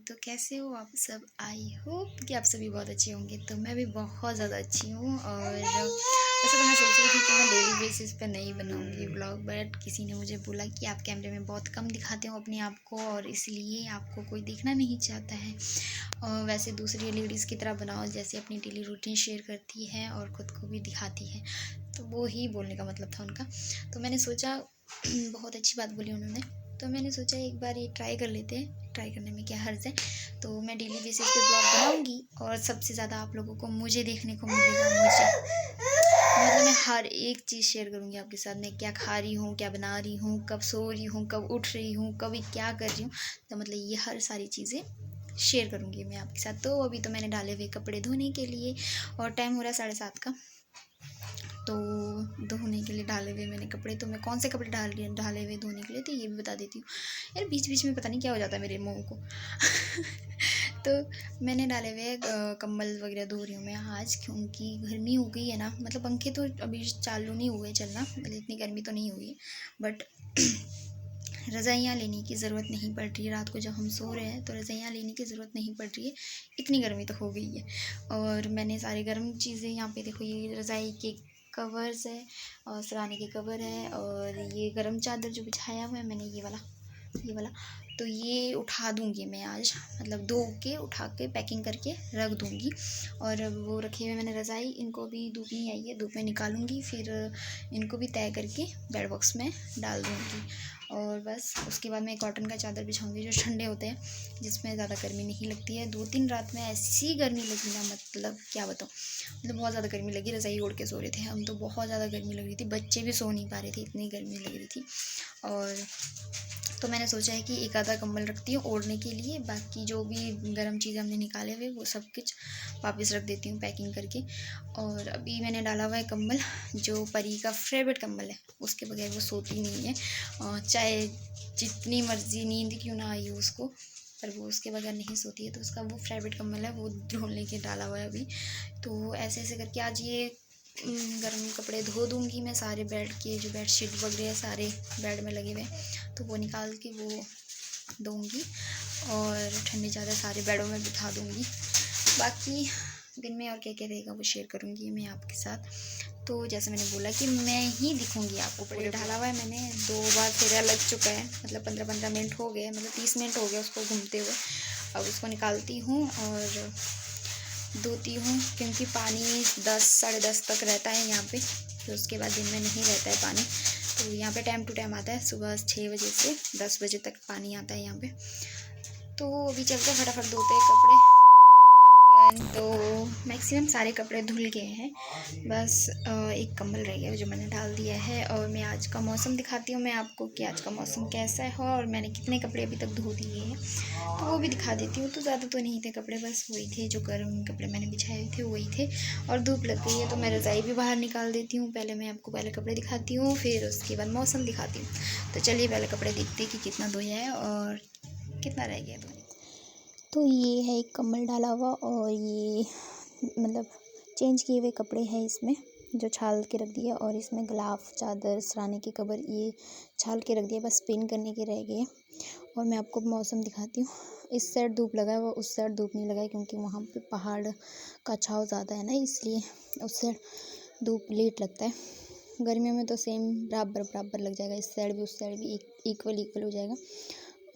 तो कैसे हो आप सब। आई होप कि आप सभी बहुत अच्छे होंगे। तो मैं भी बहुत ज़्यादा अच्छी हूँ। और वैसे तो मैं सोच रही थी कि मैं डेली बेसिस पे नहीं बनाऊँगी व्लॉग, बट किसी ने मुझे बोला कि आप कैमरे में बहुत कम दिखाते हो अपने आप को और इसलिए आपको कोई देखना नहीं चाहता है। और वैसे दूसरी लेडीज़ की तरह बनाओ, जैसे अपनी डेली रूटीन शेयर करती है और ख़ुद को भी दिखाती है। तो वो ही बोलने का मतलब था उनका। तो मैंने सोचा बहुत अच्छी बात बोली उन्होंने। तो मैंने सोचा एक बार ये ट्राई कर लेते हैं, ट्राई करने में क्या हर्ज है। तो मैं डेली बेसिस पे ब्लॉग बनाऊंगी और सबसे ज़्यादा आप लोगों को मुझे देखने को मिलेगा। मतलब मैं हर एक चीज़ शेयर करूंगी आपके साथ। मैं क्या खा रही हूँ, क्या बना रही हूँ, कब सो रही हूँ, कब उठ रही हूँ, कभी क्या कर रही हूँ। तो मतलब ये हर सारी चीज़ें शेयर करूँगी मैं आपके साथ। तो अभी तो मैंने डाले हुए कपड़े धोने के लिए और टाइम हो रहा है 7:30 का। तो धोने के लिए डाले हुए मैंने कपड़े। तो मैं कौन से कपड़े ढाले हुए धोने के लिए, तो ये भी बता देती हूँ। यार बीच बीच में पता नहीं क्या हो जाता है मेरे मुँह को तो मैंने डाले हुए कंबल वगैरह धो रही हूँ मैं आज, क्योंकि गर्मी हो गई है ना। मतलब पंखे तो अभी चालू नहीं हुए चलना, मतलब इतनी गर्मी तो नहीं हुई है, बट रज़ाइयाँ लेने की ज़रूरत नहीं पड़ रही है। रात को जब हम सो रहे हैं तो रज़ाइयाँ लेने की ज़रूरत नहीं पड़ रही है, इतनी गर्मी तो हो गई है। और मैंने सारे गर्म चीज़ें यहाँ पे देखो, ये रज़ाई के कवर्स है और सराहने के कवर है और ये गर्म चादर जो बिछाया हुआ है मैंने, ये वाला। तो ये उठा दूँगी मैं आज, मतलब धो के उठा के पैकिंग करके रख दूँगी। और वो रखे हुए मैंने रज़ाई, इनको भी धूप नहीं आई है, धूप में निकालूँगी, फिर इनको भी तय करके बेड बॉक्स में डाल दूँगी। और बस उसके बाद मैं कॉटन का चादर बिछाऊँगी जो ठंडे होते हैं, जिसमें ज़्यादा गर्मी नहीं लगती है। 2-3 रात में ऐसी गर्मी लगी ना, मतलब क्या बताऊँ, मतलब बहुत ज़्यादा गर्मी लगी। रज़ाई ओढ़ के सो रहे थे हम, तो बहुत ज़्यादा गर्मी लग रही थी, बच्चे भी सो नहीं पा रहे थे, इतनी गर्मी लग रही थी। और तो मैंने सोचा है कि एक आधा कंबल रखती हूँ ओढ़ने के लिए, बाकी जो भी गर्म चीज़ें हमने निकाले हुए वो सब कुछ वापस रख देती हूँ पैकिंग करके। और अभी मैंने डाला हुआ है कंबल, जो परी का फेवरेट कंबल है, उसके बगैर वो सोती नहीं है। चाहे जितनी मर्जी नींद क्यों ना आई हो उसको, पर वो उसके बगैर नहीं सोती है। तो उसका वो फेवरेट कंबल है, वो धुलने के डाला हुआ है अभी। तो ऐसे ऐसे करके आज ये गर्म कपड़े धो दूँगी मैं सारे। बेड के जो बेडशीट वगैरह सारे बेड में लगे हुए हैं, तो वो निकाल के वो दूँगी और ठंडी चादर सारे बेडों में बिठा दूँगी। बाकी दिन में और क्या क्या रहेगा वो शेयर करूँगी मैं आपके साथ। तो जैसे मैंने बोला कि मैं ही दिखूँगी आपको। पूरे ढाला हुआ है मैंने, 2 बार फेरा लग चुका है, मतलब 15-15 मिनट हो गए, मतलब 30 मिनट हो गया उसको घूमते हुए। अब उसको निकालती हूँ और धोती हूँ, क्योंकि पानी 10 साढ़े 10 तक रहता है यहाँ पे, फिर उसके बाद दिन में नहीं रहता है पानी। तो यहाँ पे टाइम टू टाइम आता है, सुबह 6 बजे से 10 बजे तक पानी आता है यहाँ पे। तो अभी चलते फटाफट धोते हैं कपड़े। तो मैक्सिमम सारे कपड़े धुल गए हैं, बस एक कंबल रह गया जो मैंने डाल दिया है। और मैं आज का मौसम दिखाती हूँ मैं आपको कि आज का मौसम कैसा है और मैंने कितने कपड़े अभी तक धो दिए हैं, तो वो भी दिखा देती हूँ। तो ज़्यादा तो नहीं थे कपड़े, बस वही थे जो गर्म कपड़े मैंने बिछाए थे वही थे। और धूप लग गई है तो मैं रज़ाई भी बाहर निकाल देती हूँ। पहले मैं आपको पहले कपड़े दिखाती हूँ, फिर उसके बाद मौसम दिखाती हूँ। तो चलिए पहले कपड़े देखते हैं कि कितना धोया है और कितना रह गया धोने। तो ये है एक कंबल डाला हुआ और ये मतलब चेंज किए हुए कपड़े हैं इसमें, जो छाल के रख दिया। और इसमें गलाफ, चादर, सराने के कवर ये छाल के रख दिया, बस पिन करने के रह गए। और मैं आपको मौसम दिखाती हूँ। इस साइड धूप लगा है, वो उस साइड धूप नहीं लगा है, क्योंकि वहाँ पे पहाड़ का छाव ज़्यादा है ना, इसलिए उस साइड धूप लेट लगता है। गर्मियों में तो सेम बराबर बराबर लग जाएगा, इस साइड भी उस साइड भी इक्वल हो जाएगा।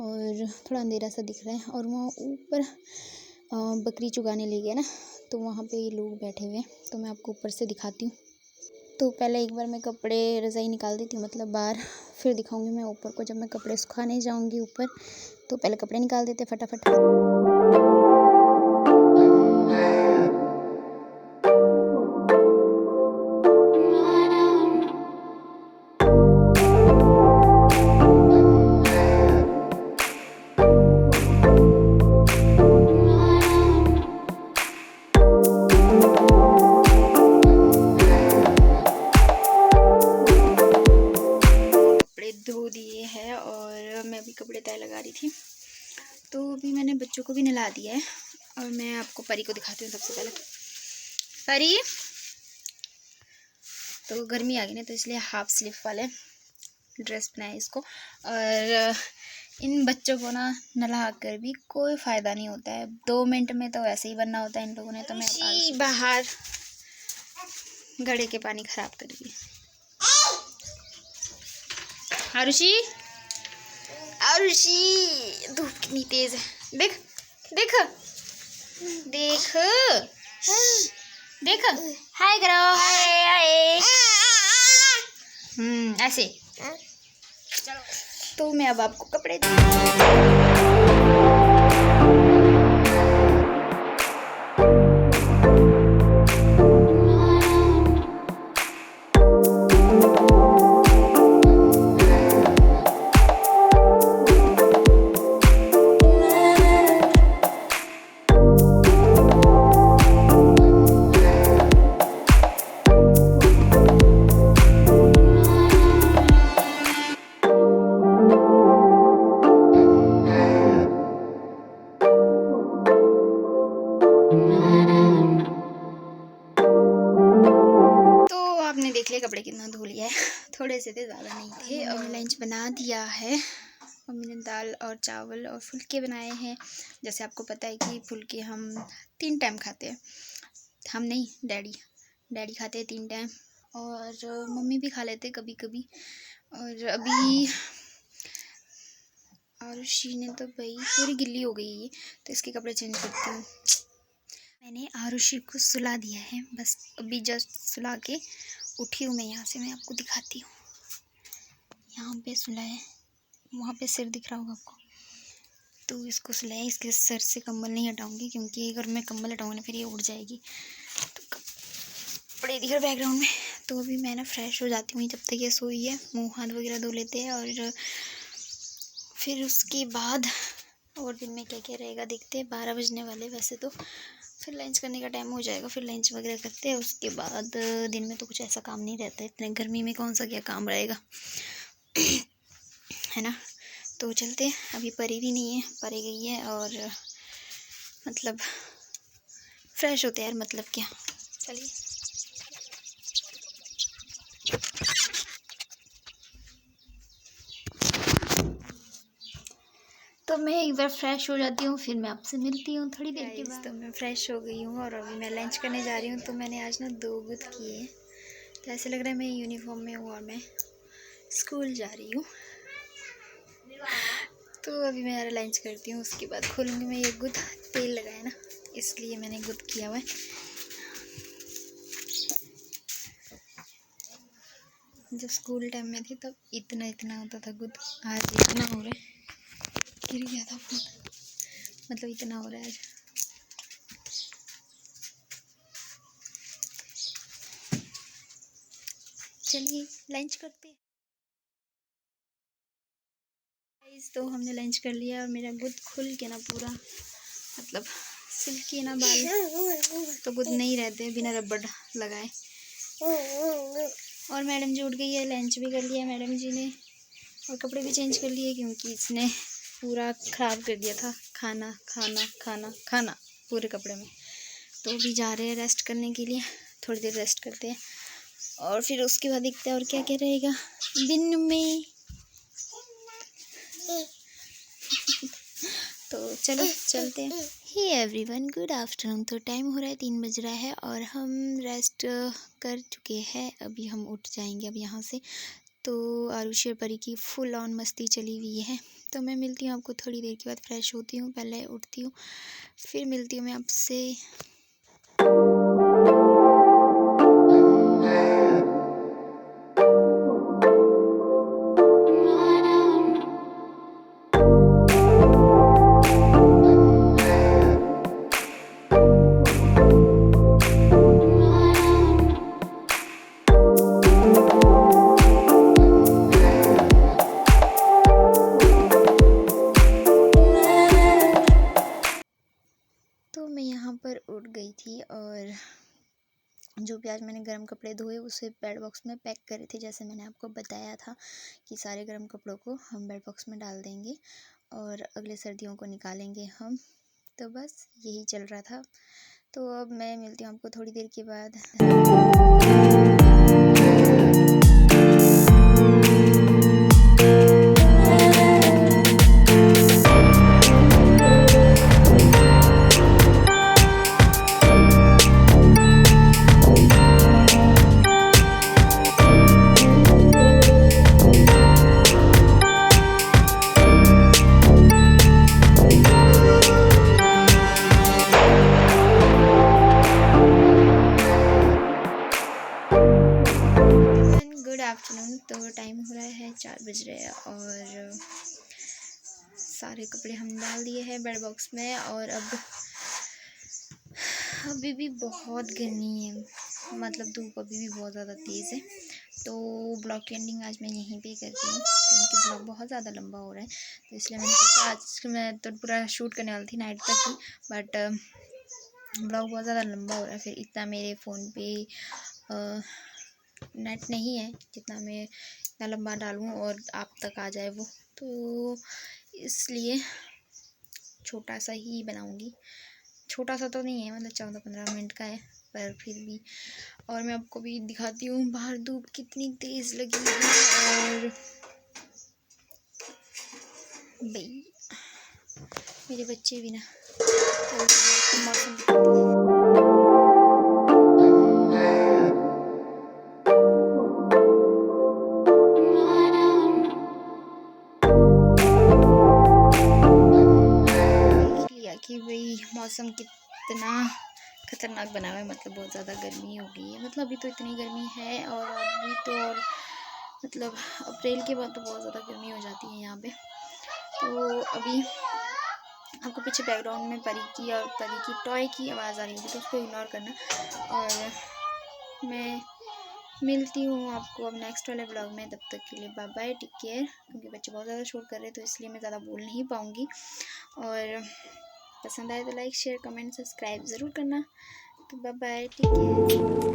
और थोड़ा अंधेरा सा दिख रहा है। और वहाँ ऊपर बकरी चुगाने ले गए ना, तो वहाँ पे ये लोग बैठे हुए हैं, तो मैं आपको ऊपर से दिखाती हूँ। तो पहले एक बार मैं कपड़े रज़ाई निकाल देती हूँ, मतलब बाहर, फिर दिखाऊंगी मैं ऊपर को जब मैं कपड़े सुखाने जाऊँगी ऊपर। तो पहले कपड़े निकाल देते फटाफट। धो दिए हैं और मैं अभी कपड़े तय लगा रही थी। तो अभी मैंने बच्चों को भी नहला दिया है और मैं आपको परी को दिखाती हूँ सबसे पहले। परी, तो गर्मी आ गई ना, तो इसलिए हाफ स्लीव वाले ड्रेस बनाए इसको। और इन बच्चों को ना नहला कर भी कोई फ़ायदा नहीं होता है, 2 मिनट में तो वैसे ही बनना होता है इन लोगों ने। तो मैं बाहर घड़े के पानी ख़राब कर दी। आरुषि, आरुषि, धूप कितनी तेज़ है, देख देख देख देख, हाय करो, हाय हाय। ऐसे। चलो तो मैं अब आपको कपड़े देख लिया कपड़े कितना धो लिया है, थोड़े से थे, ज़्यादा नहीं थे। और लंच बना दिया है, मम्मी ने दाल और चावल और फुलके बनाए हैं। जैसे आपको पता है कि फुलके हम 3 टाइम खाते हैं, हम नहीं, डैडी खाते हैं 3 टाइम, और मम्मी भी खा लेते कभी कभी। और अभी आरुषि ने तो भाई पूरी गिल्ली हो गई है, तो इसके कपड़े चेंज करती हूँ। मैंने आरुषि को सुला दिया है, बस अभी जस्ट सुला के उठी हूँ मैं। यहाँ से मैं आपको दिखाती हूँ, यहाँ पे सुलाया, वहाँ पे सिर दिख रहा होगा आपको, तो इसको सुलाया। इसके सर से कंबल नहीं हटाऊँगी, क्योंकि अगर मैं कंबल हटाऊँगी ना फिर ये उड़ जाएगी। तो कपड़े दिख रहे बैकग्राउंड में। तो अभी मैं ना फ्रेश हो जाती हूँ जब तक ये सोई है, मुँह हाथ वगैरह धो लेते हैं, और फिर उसके बाद और दिन में क्या क्या रहेगा देखते हैं। 12 बजने वाले वैसे तो, फिर लंच करने का टाइम हो जाएगा, फिर लंच वगैरह करते हैं। उसके बाद दिन में तो कुछ ऐसा काम नहीं रहता है, इतने गर्मी में कौन सा क्या काम रहेगा है ना। तो चलते हैं, अभी परी भी नहीं है, परी गई है, और मतलब फ्रेश होते हैं यार, मतलब क्या। चलिए तो मैं एक बार फ्रेश हो जाती हूँ, फिर मैं आपसे मिलती हूँ थोड़ी देर के बाद। तो मैं फ़्रेश हो गई हूँ और अभी मैं लंच करने जा रही हूँ। तो मैंने आज ना 2 गुद किए हैं, तो ऐसे लग रहा है मैं यूनिफॉर्म में हूँ और मैं स्कूल जा रही हूँ। तो अभी मैं यार लंच करती हूँ, उसके बाद खोलूँगी मैं। ये गुद तेल लगाया ना, इसलिए मैंने गुद किया हुआ है। जब स्कूल टाइम में थी तब इतना इतना होता था गुद, आज इतना हो रहा है, गिर गया था फोन, मतलब इतना हो रहा है आज। चलिए लंच करते हैं। तो हमने लंच कर लिया और मेरा गुद खुल के ना पूरा, मतलब सिल्की ना बाल, तो गुद नहीं रहते बिना रबड़ लगाए। और मैडम जी उठ गई है, लंच भी कर लिया मैडम जी ने, और कपड़े भी चेंज कर लिए, क्योंकि इसने पूरा ख़राब कर दिया था, खाना खाना खाना खाना पूरे कपड़े में। तो अभी जा रहे हैं रेस्ट करने के लिए, थोड़ी देर रेस्ट करते हैं, और फिर उसके बाद देखते हैं और क्या क्या रहेगा दिन में। तो चलो चलते हैं। Hey everyone, good afternoon. तो टाइम हो रहा है 3 बज रहा है, और हम रेस्ट कर चुके हैं। अभी हम उठ जाएंगे अब यहाँ से। तो आरुषि और परी की फुल ऑन मस्ती चली हुई है। तो मैं मिलती हूँ आपको थोड़ी देर के बाद, फ्रेश होती हूँ, पहले उठती हूँ, फिर मिलती हूँ मैं आपसे। तो मैं यहाँ पर उठ गई थी, और जो भी आज मैंने गर्म कपड़े धोए उसे बेड बॉक्स में पैक करे थे, जैसे मैंने आपको बताया था कि सारे गर्म कपड़ों को हम बेड बॉक्स में डाल देंगे और अगले सर्दियों को निकालेंगे हम। तो बस यही चल रहा था। तो अब मैं मिलती हूँ आपको थोड़ी देर के बाद। सारे कपड़े हम डाल दिए हैं बेड बॉक्स में। और अब अभी भी बहुत गर्मी है, मतलब धूप अभी भी बहुत ज़्यादा तेज़ है। तो ब्लॉग की एंडिंग आज मैं यहीं पे करती हूँ, क्योंकि ब्लॉग बहुत ज़्यादा लंबा हो रहा है। तो इसलिए मैंने सोचा, आज मैं तो पूरा शूट करने वाली थी नाइट तक ही, बट ब्लॉग बहुत ज़्यादा लंबा हो रहा है। फिर इतना मेरे फ़ोन पे नेट नहीं है जितना मैं इतना लंबा डालूँ और आप तक आ जाए वो, तो इसलिए छोटा सा ही बनाऊँगी। छोटा सा तो नहीं है, मतलब 14-15 मिनट का है, पर फिर भी। और मैं आपको भी दिखाती हूँ बाहर धूप कितनी तेज़ लगी है। और भाई मेरे बच्चे भी ना, मौसम कि भाई मौसम कितना ख़तरनाक बना हुआ है, मतलब बहुत ज़्यादा गर्मी हो गई है। मतलब अभी तो इतनी गर्मी है, और अभी तो और मतलब अप्रैल के बाद तो बहुत ज़्यादा गर्मी हो जाती है यहाँ पे। तो अभी आपको पीछे बैकग्राउंड में परी की टॉय की आवाज़ आ रही होगी, तो उसको इग्नोर करना। और मैं मिलती हूँ आपको अब नेक्स्ट वाले ब्लॉग में। तब तक के लिए बाय बाय, टेक केयर। क्योंकि बच्चे बहुत ज़्यादा शोर कर रहे हैं, तो इसलिए मैं ज़्यादा बोल नहीं पाऊँगी। और पसंद आए तो लाइक शेयर कमेंट सब्सक्राइब ज़रूर करना। तो बाय बाय, टेक केयर।